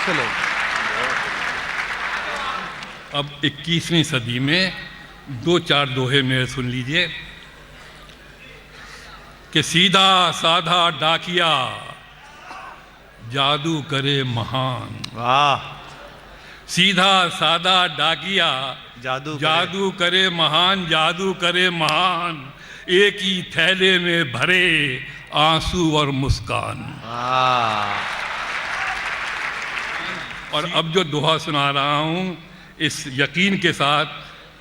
से लोग। अब 21वीं सदी में 2-4 दोहे मेरे सुन लीजिए कि सीधा साधा डाकिया जादू करे महान। वाह। सीधा साधा डाकिया जादू करे महान, जादू करे महान, एक ही थैले में भरे आंसू और मुस्कान। और अब जो दोहा सुना रहा हूं इस यकीन के साथ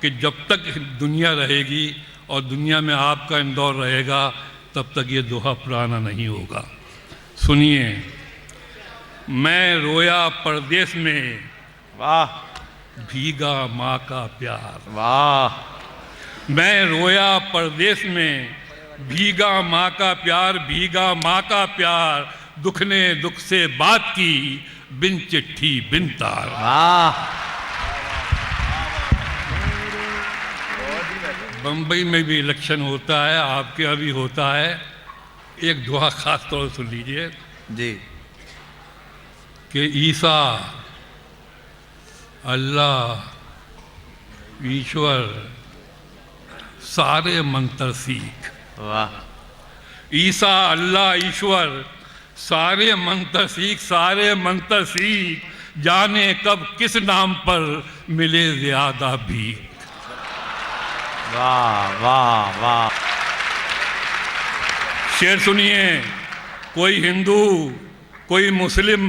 कि जब तक दुनिया रहेगी और दुनिया में आपका इंदौर रहेगा तब तक ये दोहा पुराना नहीं होगा। सुनिए। मैं रोया परदेस में, वाह, भीगा माँ का प्यार। वाह। मैं रोया परदेस में, भीगा माँ का प्यार, भीगा माँ का प्यार, दुख ने दुख से बात की, बिन चिट्ठी बिन तार। वाह। बम्बई में भी इलेक्शन होता है, आपके यहाँ भी होता है। एक दुआ खास तौर से सुन लीजिए जी। कि ईसा, अल्लाह, ईश्वर सारे मंत्र सीख। वाह। ईसा, अल्लाह, ईश्वर सारे मंत्र सीख, सारे मंत्र सीख, जाने कब किस नाम पर मिले ज्यादा भीख। वाह वाह वाह। शेर सुनिए। कोई हिंदू, कोई मुस्लिम,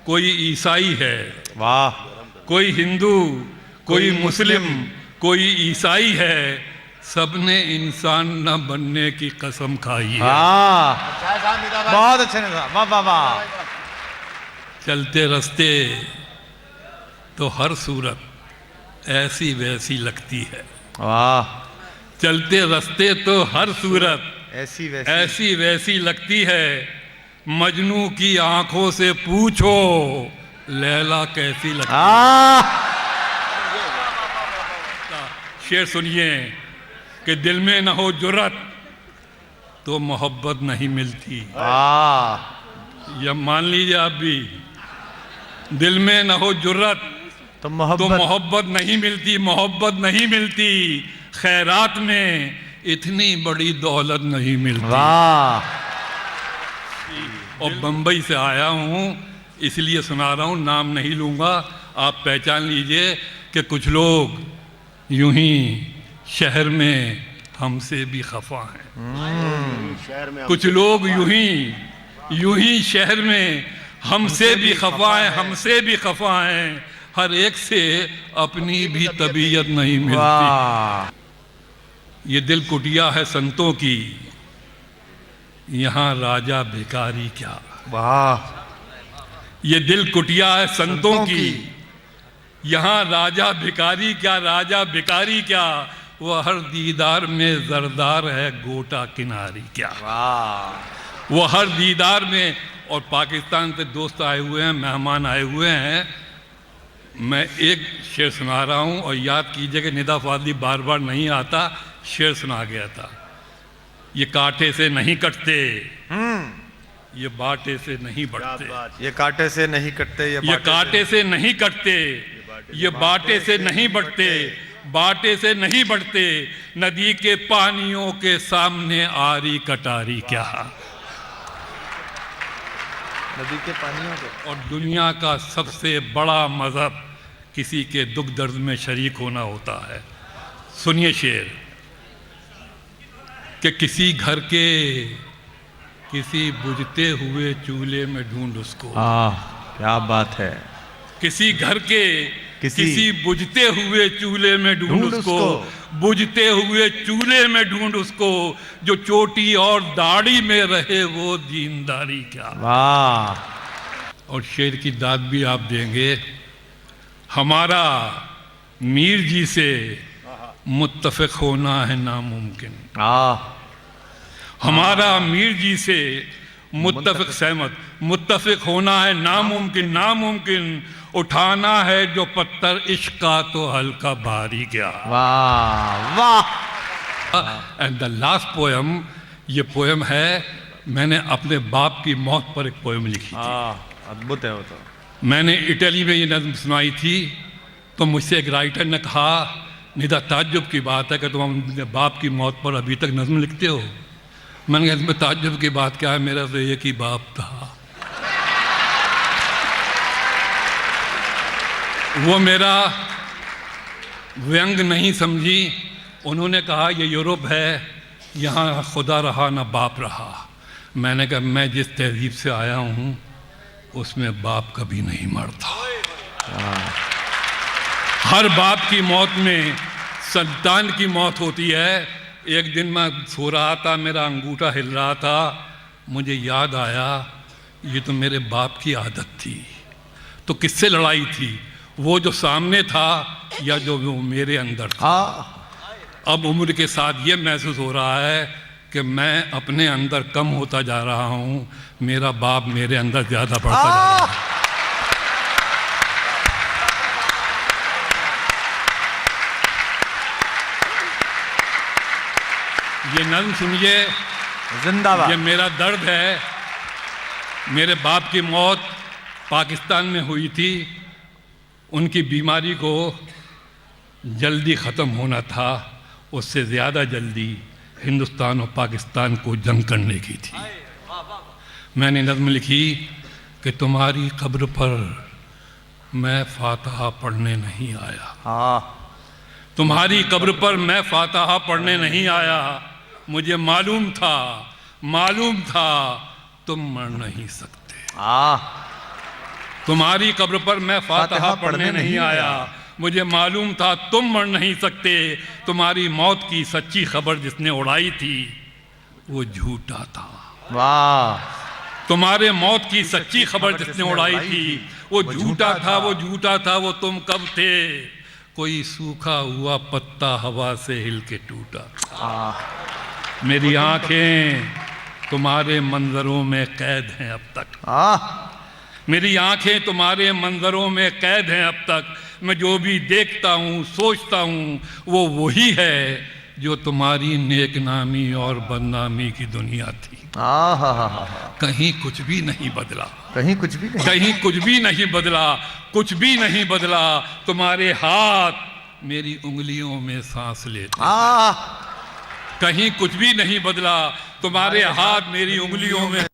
कोई ईसाई है। वाह। कोई हिंदू, कोई मुस्लिम, कोई ईसाई है, सबने इंसान न बनने की कसम खाई है। बहुत अच्छे ने। वाह वाह वाह। चलते रास्ते तो हर सूरत ऐसी वैसी लगती है। वाह। चलते रास्ते तो हर सूरत ऐसी वैसी लगती है, मजनू की आंखों से पूछो लैला कैसी लगती है। शेर सुनिए कि दिल में न हो जुर्रत तो मोहब्बत नहीं मिलती। यह मान लीजिए आप भी, दिल में न हो जुर्रत तो मोहब्बत नहीं मिलती, मोहब्बत नहीं मिलती, खैरात में इतनी बड़ी दौलत नहीं मिलती। वाह। और बंबई से आया हूँ इसलिए सुना रहा हूँ, नाम नहीं लूँगा, आप पहचान लीजिए कि कुछ लोग यूं ही शहर में हमसे भी खफा हैं। कुछ लोग यूं ही शहर में हमसे भी खफा हैं, हमसे भी खफा हैं, हर एक से अपनी भी तबीयत नहीं मिलती। ये दिल कुटिया है संतों की, यहाँ राजा भिखारी क्या। वाह। ये दिल कुटिया है संतों की, यहाँ राजा भिखारी क्या, राजा भिखारी क्या, वह हर दीदार में जरदार है गोटा किनारी क्या। वाह। वो हर दीदार में। और पाकिस्तान से दोस्त आए हुए हैं, मेहमान आए हुए हैं, मैं एक शेर सुना रहा हूँ और याद कीजिए कि निदा फादली बार बार नहीं आता, शेर सुना गया था। ये कांटे से नहीं कटते, ये बाटे से नहीं बढ़ते। ये कांटे से नहीं कटते, ये कांटे से नहीं कटते, ये बाटे से नहीं बढ़ते, बाटे से नहीं बढ़ते, नदी के पानियों के सामने आरी कटारी क्या। नदी के पानियों के। और दुनिया का सबसे बड़ा मजहब किसी के दुख दर्द में शरीक होना होता है। सुनिए शेर कि किसी घर के किसी बुझते हुए चूल्हे में ढूंढ उसको। क्या बात है। किसी घर के किसी बुझते हुए चूल्हे में ढूंढ उसको, बुझते हुए चूल्हे में ढूंढ उसको, जो चोटी और दाढ़ी में रहे वो दीनदारी क्या। वाह। और शेर की दाद भी आप देंगे। हमारा मीर जी से मुत्तफिक होना है नामुमकिन। हमारा मीर जी से मुत्तफिक सहमत, मुत्तफिक होना है नामुमकिन, नामुमकिन, उठाना है जो पत्थर इश्क का तो हल्का भारी क्या। वाह वाह। एंड द लास्ट पोएम, ये पोएम है, मैंने अपने बाप की मौत पर एक पोएम लिखी थी। अद्भुत है वो तो। मैंने इटली में ये नज़्म सुनाई थी तो मुझसे एक राइटर ने कहा, निदा ताज्जुब की बात है कि तुम अपने बाप की मौत पर अभी तक नज़्म लिखते हो। मैंने कहा इसमें ताज्जुब की बात क्या है, मेरा तो एक ही बाप था। वो मेरा व्यंग नहीं समझी। उन्होंने कहा ये यूरोप है, यहाँ खुदा रहा ना बाप रहा। मैंने कहा मैं जिस तहजीब से आया हूँ उसमें बाप कभी नहीं मरता। हर बाप की मौत में संतान की मौत होती है। एक दिन मैं सो रहा था, मेरा अंगूठा हिल रहा था, मुझे याद आया ये तो मेरे बाप की आदत थी। तो किससे लड़ाई थी, वो जो सामने था या जो वो मेरे अंदर था। अब उम्र के साथ ये महसूस हो रहा है कि मैं अपने अंदर कम होता जा रहा हूँ, मेरा बाप मेरे अंदर ज़्यादा बढ़ता जा रहा है। ये नज़्म सुनिए, जिंदाबाद। ये मेरा दर्द है। मेरे बाप की मौत पाकिस्तान में हुई थी। उनकी बीमारी को जल्दी ख़त्म होना था, उससे ज़्यादा जल्दी हिंदुस्तान और पाकिस्तान को जंग करने की थी। मैंने नज़्म लिखी कि तुम्हारी कब्र पर मैं फातिहा पढ़ने नहीं आया। तुम्हारी कब्र पर मैं फातिहा पढ़ने नहीं आया। मुझे मालूम था तुम मर नहीं सकते। तुम्हारी कब्र पर मैं फातिहा पढ़ने नहीं आया। मुझे मालूम था तुम मर नहीं सकते। तुम्हारी मौत की सच्ची खबर जिसने उड़ाई थी वो झूठा था। वाह। तुम्हारे मौत की सच्ची खबर जिसने उड़ाई थी वो झूठा था, वो झूठा था। वो तुम कब थे, कोई सूखा हुआ पत्ता हवा से हिल के टूटा। मेरी आंखें तुम्हारे मंजरों में कैद हैं अब तक। मेरी आंखें तुम्हारे मंजरों में कैद हैं अब तक। मैं जो भी देखता हूँ सोचता हूँ वो वही है जो तुम्हारी नेकनामी और बदनामी की दुनिया थी। कहीं कुछ भी नहीं बदला, कहीं कुछ भी नहीं, कहीं कुछ भी नहीं बदला, कुछ भी नहीं बदला। तुम्हारे हाथ मेरी उंगलियों में सांस लेते। कहीं कुछ भी नहीं बदला, तुम्हारे हाथ मेरी उंगलियों में।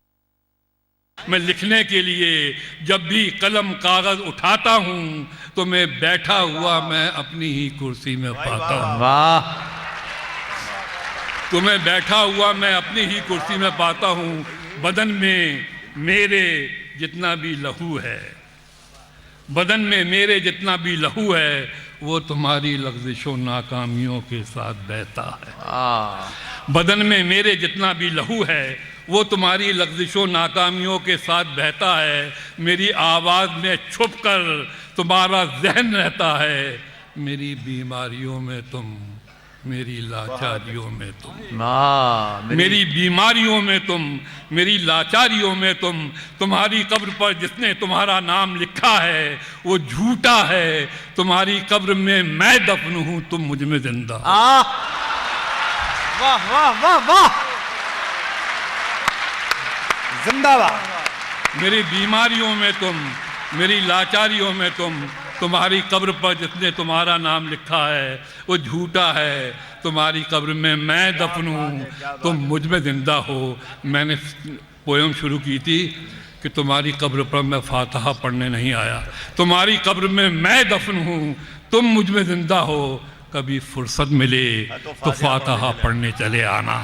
मैं लिखने के लिए जब भी कलम कागज उठाता हूँ तो मैं बैठा हुआ मैं अपनी ही कुर्सी में पाता हूँ। वाह। तो मैं बैठा हुआ मैं अपनी ही कुर्सी में पाता हूँ। बदन में मेरे जितना भी लहू है, बदन में मेरे जितना भी लहू है वो तुम्हारी लग़्ज़िशों नाकामियों के साथ बहता है। बदन में मेरे जितना भी लहू है वो तुम्हारी लग़्ज़िशों नाकामियों के साथ बहता है। मेरी आवाज़ में छुपकर तुम्हारा ज़हन रहता है। मेरी बीमारियों में तुम, मेरी लाचारियों में तुम, मेरी बीमारियों में तुम, मेरी लाचारियों में तुम। तुम्हारी कब्र पर जिसने तुम्हारा नाम लिखा है वो झूठा है। तुम्हारी कब्र में मैं दफन हूँ, तुम मुझ में जिंदा। वाह वाह वाह वाह, जिंदाबाद। मेरी बीमारियों में तुम, मेरी लाचारियों में तुम। तुम्हारी कब्र पर जिसने तुम्हारा नाम लिखा है वो झूठा है। तुम्हारी कब्र में मैं दफन हूँ, तुम मुझ में जिंदा हो। मैंने पोयम शुरू की थी कि तुम्हारी कब्र पर मैं फातिहा पढ़ने नहीं आया। तुम्हारी कब्र में मैं दफन हूँ, तुम मुझ में जिंदा हो। कभी फुर्सत मिले तो फातिहा पढ़ने चले आना।